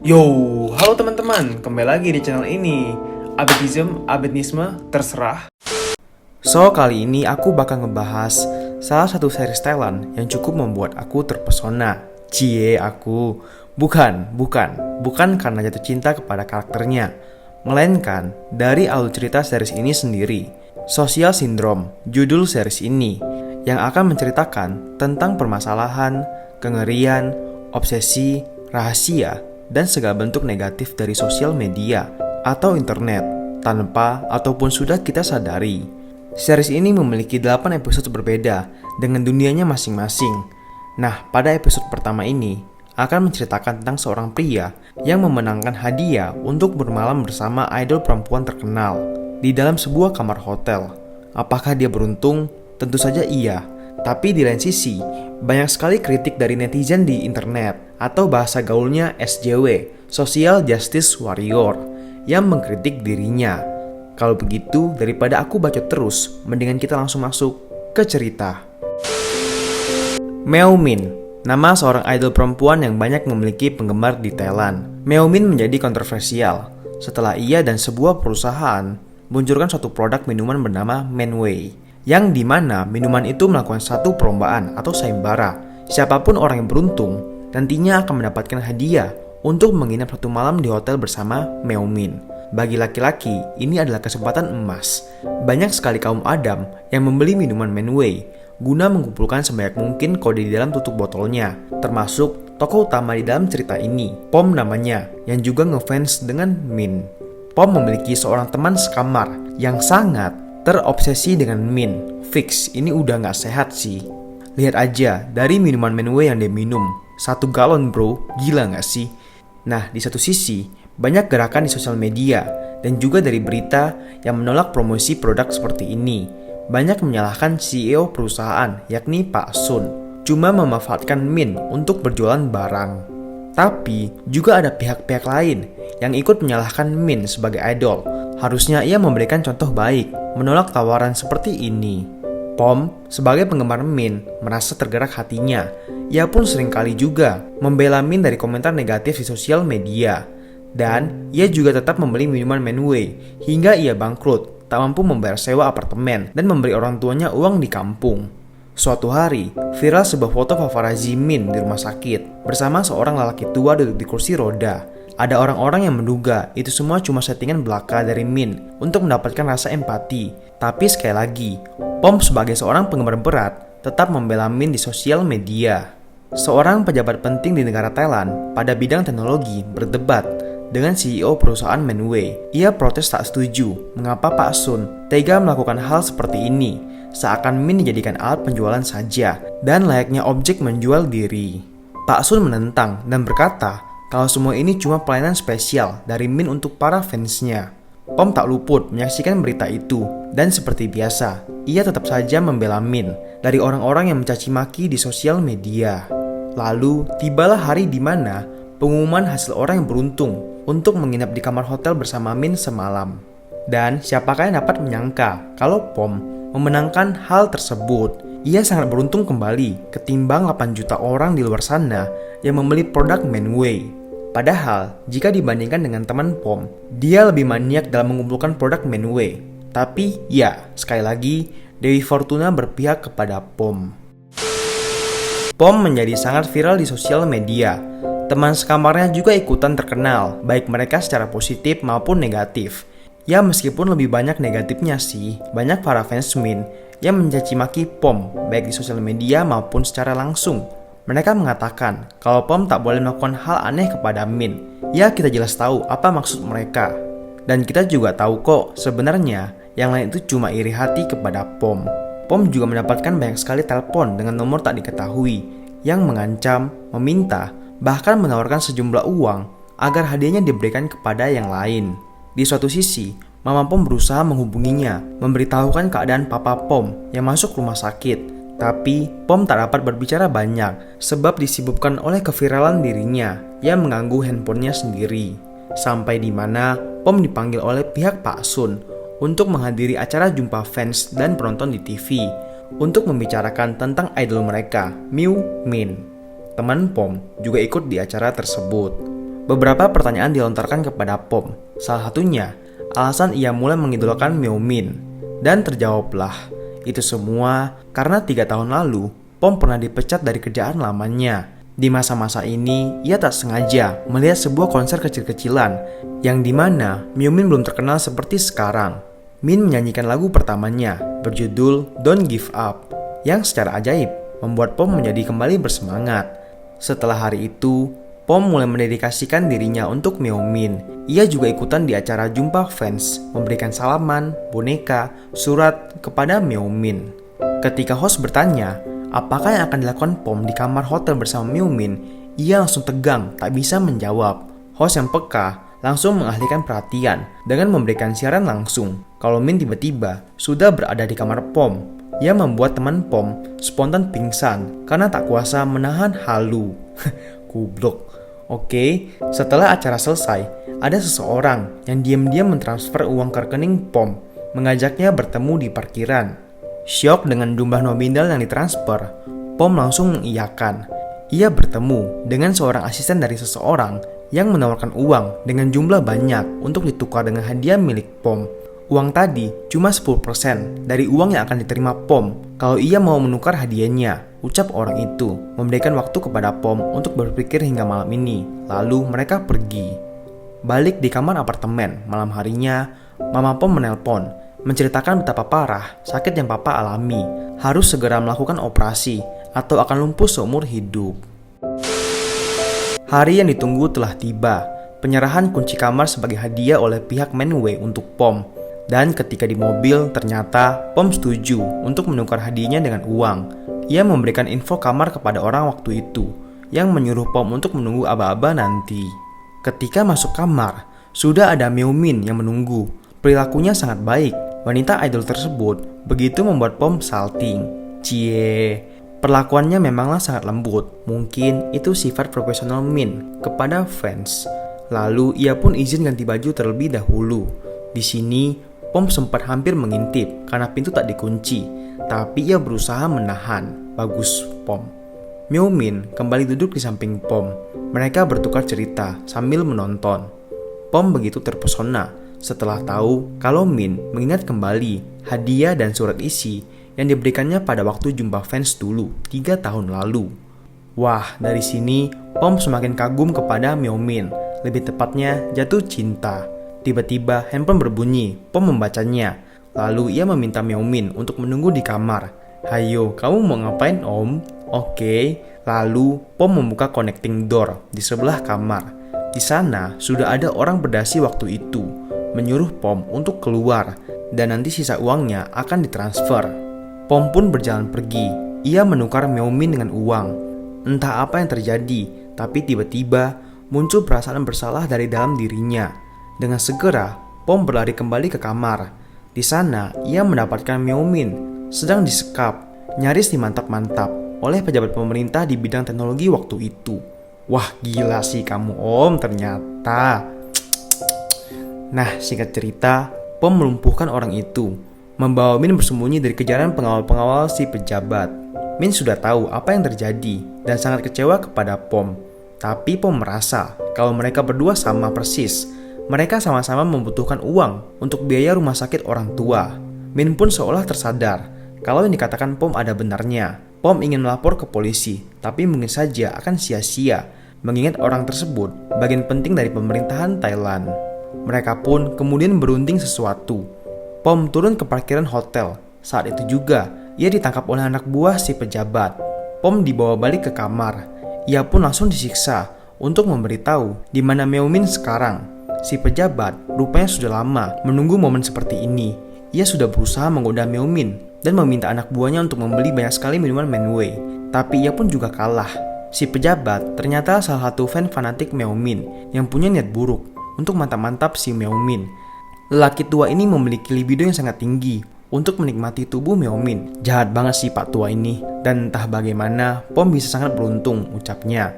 Yo, halo teman-teman, kembali lagi di channel ini. Abedisme, terserah. So, kali ini aku bakal ngebahas salah satu series Thailand yang cukup membuat aku terpesona. Aku. Bukan karena jatuh cinta kepada karakternya, melainkan dari alur cerita series ini sendiri. Social Syndrome, judul series ini, yang akan menceritakan tentang permasalahan, kengerian, obsesi, rahasia, dan segala bentuk negatif dari sosial media atau internet tanpa ataupun sudah kita sadari. Series ini memiliki 8 episode berbeda dengan dunianya masing-masing. Nah, pada episode pertama ini akan menceritakan tentang seorang pria yang memenangkan hadiah untuk bermalam bersama idol perempuan terkenal di dalam sebuah kamar hotel. Apakah dia beruntung? Tentu saja iya. Tapi di lain sisi, banyak sekali kritik dari netizen di internet atau bahasa gaulnya SJW, Social Justice Warrior, yang mengkritik dirinya. Kalau begitu, daripada aku bacot terus, mendingan kita langsung masuk ke cerita. Meo Min, nama seorang idol perempuan yang banyak memiliki penggemar di Thailand. Meo Min menjadi kontroversial setelah ia dan sebuah perusahaan meluncurkan suatu produk minuman bernama Manway, yang dimana minuman itu melakukan satu perlombaan atau sayembara. Siapapun orang yang beruntung nantinya akan mendapatkan hadiah untuk menginap satu malam di hotel bersama Meo Min. Bagi laki-laki, ini adalah kesempatan emas. Banyak sekali kaum Adam yang membeli minuman Manway guna mengumpulkan sebanyak mungkin kode di dalam tutup botolnya, termasuk tokoh utama di dalam cerita ini, Pom namanya, yang juga ngefans dengan Min. Pom memiliki seorang teman sekamar yang sangat terobsesi dengan Min. Fix, ini udah gak sehat sih. Lihat aja dari minuman Manway yang dia minum, 1 galon bro, gila gak sih? Nah, di satu sisi, banyak gerakan di sosial media dan juga dari berita yang menolak promosi produk seperti ini. Banyak menyalahkan CEO perusahaan, yakni Pak Sun, cuma memanfaatkan Min untuk berjualan barang. Tapi, juga ada pihak-pihak lain yang ikut menyalahkan Min sebagai idol. Harusnya ia memberikan contoh baik, menolak tawaran seperti ini. Pom, sebagai penggemar Min, merasa tergerak hatinya. Ia pun seringkali juga membela Min dari komentar negatif di sosial media. Dan ia juga tetap membeli minuman Manway hingga ia bangkrut, tak mampu membayar sewa apartemen dan memberi orang tuanya uang di kampung. Suatu hari, viral sebuah foto paparazzi Min di rumah sakit bersama seorang lelaki tua duduk di kursi roda. Ada orang-orang yang menduga itu semua cuma settingan belaka dari Min untuk mendapatkan rasa empati. Tapi sekali lagi, Pom sebagai seorang penggemar berat tetap membela Min di sosial media. Seorang pejabat penting di negara Thailand pada bidang teknologi berdebat dengan CEO perusahaan Manway. Ia protes tak setuju mengapa Pak Sun tega melakukan hal seperti ini, seakan Min dijadikan alat penjualan saja dan layaknya objek menjual diri. Pak Sun menentang dan berkata kalau semua ini cuma pelayanan spesial dari Min untuk para fansnya. Pom tak luput menyaksikan berita itu, dan seperti biasa, ia tetap saja membela Min dari orang-orang yang mencaci maki di sosial media. Lalu, tibalah hari di mana pengumuman hasil orang yang beruntung untuk menginap di kamar hotel bersama Min semalam. Dan siapakah yang dapat menyangka kalau Pom memenangkan hal tersebut? Ia sangat beruntung kembali ketimbang 8 juta orang di luar sana yang membeli produk Manway. Padahal, jika dibandingkan dengan teman Pom, dia lebih maniak dalam mengumpulkan produk Manway. Tapi, ya, sekali lagi, Dewi Fortuna berpihak kepada Pom. Pom menjadi sangat viral di sosial media. Teman sekamarnya juga ikutan terkenal, baik mereka secara positif maupun negatif. Ya, meskipun lebih banyak negatifnya sih, banyak para fans Min yang mencaci maki Pom, baik di sosial media maupun secara langsung. Mereka mengatakan kalau Pom tak boleh melakukan hal aneh kepada Min. Ya, kita jelas tahu apa maksud mereka. Dan kita juga tahu kok sebenarnya yang lain itu cuma iri hati kepada Pom. Pom juga mendapatkan banyak sekali telepon dengan nomor tak diketahui yang mengancam, meminta, bahkan menawarkan sejumlah uang agar hadiahnya diberikan kepada yang lain. Di suatu sisi, Mama Pom berusaha menghubunginya, memberitahukan keadaan Papa Pom yang masuk rumah sakit. Tapi, Pom tak dapat berbicara banyak sebab disibukkan oleh keviralan dirinya yang mengganggu handphonenya sendiri. Sampai di mana Pom dipanggil oleh pihak Pak Sun untuk menghadiri acara jumpa fans dan penonton di TV untuk membicarakan tentang idol mereka, Meo Min. Teman Pom juga ikut di acara tersebut. Beberapa pertanyaan dilontarkan kepada Pom. Salah satunya, alasan ia mulai mengidolakan Meomin. Dan terjawablah, itu semua karena 3 tahun lalu, Pom pernah dipecat dari kerjaan lamanya. Di masa-masa ini, ia tak sengaja melihat sebuah konser kecil-kecilan, yang dimana Meomin belum terkenal seperti sekarang. Min menyanyikan lagu pertamanya, berjudul Don't Give Up, yang secara ajaib membuat Pom menjadi kembali bersemangat. Setelah hari itu, Pom mulai mendedikasikan dirinya untuk Meomin. Ia juga ikutan di acara jumpa fans, memberikan salaman, boneka, surat kepada Meomin. Ketika host bertanya, apakah yang akan dilakukan Pom di kamar hotel bersama Meomin, ia langsung tegang, tak bisa menjawab. Host yang peka langsung mengalihkan perhatian dengan memberikan siaran langsung kalau Min tiba-tiba sudah berada di kamar Pom. Ia membuat teman Pom spontan pingsan karena tak kuasa menahan halu. Kublok. Oke, setelah acara selesai, ada seseorang yang diam-diam mentransfer uang ke rekening Pom, mengajaknya bertemu di parkiran. Syok dengan jumlah nominal yang ditransfer, Pom langsung mengiyakan. Ia bertemu dengan seorang asisten dari seseorang yang menawarkan uang dengan jumlah banyak untuk ditukar dengan hadiah milik Pom. Uang tadi cuma 10% dari uang yang akan diterima Pom kalau ia mau menukar hadiahnya, ucap orang itu, memberikan waktu kepada Pom untuk berpikir hingga malam ini. Lalu mereka pergi. Balik di kamar apartemen, malam harinya, Mama Pom menelpon, menceritakan betapa parah sakit yang Papa alami, harus segera melakukan operasi atau akan lumpuh seumur hidup. Hari yang ditunggu telah tiba, penyerahan kunci kamar sebagai hadiah oleh pihak Menway untuk Pom. Dan ketika di mobil, ternyata Pom setuju untuk menukar hadiahnya dengan uang. Ia memberikan info kamar kepada orang waktu itu, yang menyuruh Pom untuk menunggu aba-aba nanti. Ketika masuk kamar, sudah ada Meomin yang menunggu. Perilakunya sangat baik. Wanita idol tersebut begitu membuat Pom salting. Cie, perlakuannya memanglah sangat lembut. Mungkin itu sifat profesional Min kepada fans. Lalu ia pun izin ganti baju terlebih dahulu. Di sini Pom sempat hampir mengintip karena pintu tak dikunci, tapi ia berusaha menahan. Bagus, Pom. Meomin kembali duduk di samping Pom. Mereka bertukar cerita sambil menonton. Pom begitu terpesona setelah tahu kalau Min mengingat kembali hadiah dan surat isi yang diberikannya pada waktu jumpa fans dulu 3 tahun lalu. Wah, dari sini Pom semakin kagum kepada Meomin, lebih tepatnya jatuh cinta. Tiba-tiba handphone berbunyi, Pom membacanya. Lalu ia meminta Meomin untuk menunggu di kamar. Hayo, kamu mau ngapain om? Oke. Lalu Pom membuka connecting door di sebelah kamar. Di sana sudah ada orang berdasi waktu itu, menyuruh Pom untuk keluar dan nanti sisa uangnya akan ditransfer. Pom pun berjalan pergi. Ia menukar Meomin dengan uang. Entah apa yang terjadi, tapi tiba-tiba muncul perasaan bersalah dari dalam dirinya. Dengan segera, Pom berlari kembali ke kamar. Di sana, ia mendapatkan Meomin sedang disekap, nyaris dimantap-mantap oleh pejabat pemerintah di bidang teknologi waktu itu. Wah, gila sih kamu om ternyata. Nah, singkat cerita, Pom melumpuhkan orang itu, membawa Min bersembunyi dari kejaran pengawal-pengawal si pejabat. Min sudah tahu apa yang terjadi dan sangat kecewa kepada Pom. Tapi Pom merasa kalau mereka berdua sama persis. Mereka sama-sama membutuhkan uang untuk biaya rumah sakit orang tua. Min pun seolah tersadar kalau yang dikatakan Pom ada benarnya. Pom ingin melapor ke polisi, tapi mungkin saja akan sia-sia, mengingat orang tersebut bagian penting dari pemerintahan Thailand. Mereka pun kemudian berunding sesuatu. Pom turun ke parkiran hotel. Saat itu juga, ia ditangkap oleh anak buah si pejabat. Pom dibawa balik ke kamar. Ia pun langsung disiksa untuk memberitahu di mana Meomin sekarang. Si pejabat rupanya sudah lama menunggu momen seperti ini. Ia sudah berusaha menggoda Meomin dan meminta anak buahnya untuk membeli banyak sekali minuman Menway. Tapi ia pun juga kalah. Si pejabat ternyata salah satu fan fanatik Meomin yang punya niat buruk untuk mantap-mantap si Meomin. Lelaki tua ini memiliki libido yang sangat tinggi untuk menikmati tubuh Meomin. Jahat banget sih Pak tua ini. Dan entah bagaimana Pom bisa sangat beruntung, ucapnya.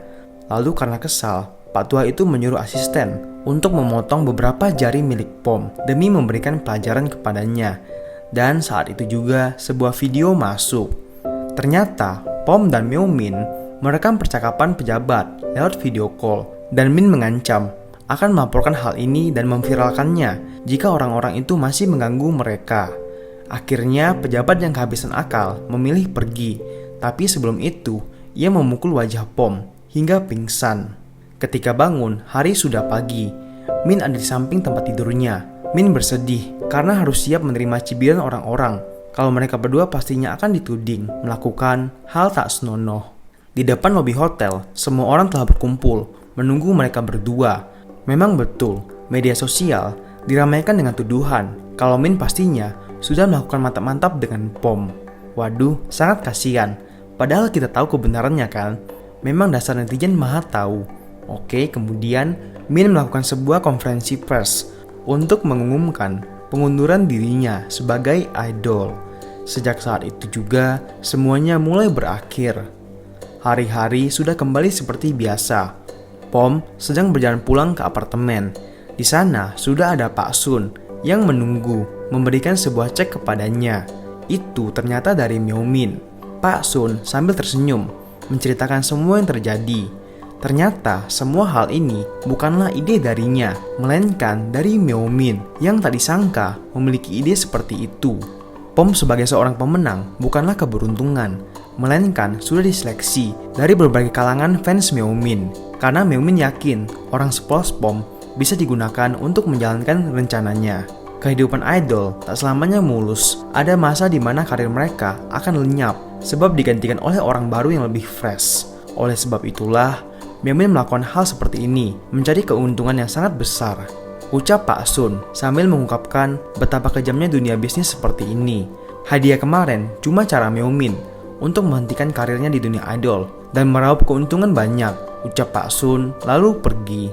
Lalu karena kesal, Pak tua itu menyuruh asisten untuk memotong beberapa jari milik Pom demi memberikan pelajaran kepadanya. Dan saat itu juga sebuah video masuk. Ternyata Pom dan Meomin merekam percakapan pejabat lewat video call Dan Min mengancam akan melaporkan hal ini dan memviralkannya jika orang-orang itu masih mengganggu mereka. Akhirnya pejabat yang kehabisan akal memilih pergi, tapi sebelum itu ia memukul wajah Pom hingga pingsan. Ketika bangun, hari sudah pagi. Min ada di samping tempat tidurnya. Min bersedih karena harus siap menerima cibiran orang-orang kalau mereka berdua pastinya akan dituding melakukan hal tak senonoh. Di depan lobi hotel, semua orang telah berkumpul menunggu mereka berdua. Memang betul, media sosial diramaikan dengan tuduhan kalau Min pastinya sudah melakukan mantap-mantap dengan Pom. Waduh, sangat kasihan. Padahal kita tahu kebenarannya kan. Memang dasar netizen maha tahu. Oke, kemudian Min melakukan sebuah konferensi pers untuk mengumumkan pengunduran dirinya sebagai idol. Sejak saat itu juga, semuanya mulai berakhir. Hari-hari sudah kembali seperti biasa. Pom sedang berjalan pulang ke apartemen. Di sana sudah ada Pak Sun yang menunggu, memberikan sebuah cek kepadanya. Itu ternyata dari Meomin. Pak Sun sambil tersenyum, menceritakan semua yang terjadi. Ternyata semua hal ini bukanlah ide darinya, melainkan dari Meomin yang tak disangka memiliki ide seperti itu. Pom sebagai seorang pemenang bukanlah keberuntungan, melainkan sudah diseleksi dari berbagai kalangan fans Meomin. Karena Meomin yakin orang sepolos Pom bisa digunakan untuk menjalankan rencananya. Kehidupan idol tak selamanya mulus. Ada masa di mana karir mereka akan lenyap sebab digantikan oleh orang baru yang lebih fresh. Oleh sebab itulah Meomin melakukan hal seperti ini mencari keuntungan yang sangat besar. Ucap Pak Sun sambil mengungkapkan betapa kejamnya dunia bisnis seperti ini. Hadiah kemarin cuma cara Meomin untuk menghentikan karirnya di dunia idol dan meraup keuntungan banyak, ucap Pak Sun lalu pergi.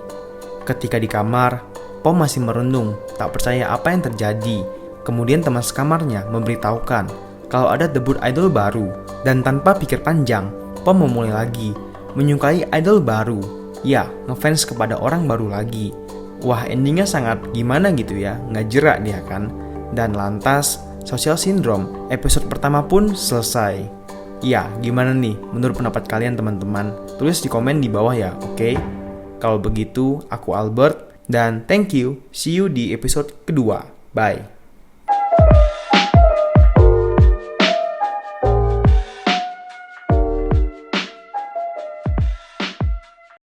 Ketika di kamar, Pom masih merenung, tak percaya apa yang terjadi. Kemudian teman sekamarnya memberitahukan kalau ada debut idol baru dan tanpa pikir panjang, Pom memulai lagi. Menyukai idol baru, ya ngefans kepada orang baru lagi. Wah, endingnya sangat gimana gitu ya, nggak jerak dia kan. Dan lantas Social Syndrome episode pertama pun selesai. Ya, gimana nih menurut pendapat kalian teman-teman? Tulis di komen di bawah ya, oke? Kalau begitu, aku Albert dan thank you. See you di episode kedua. Bye.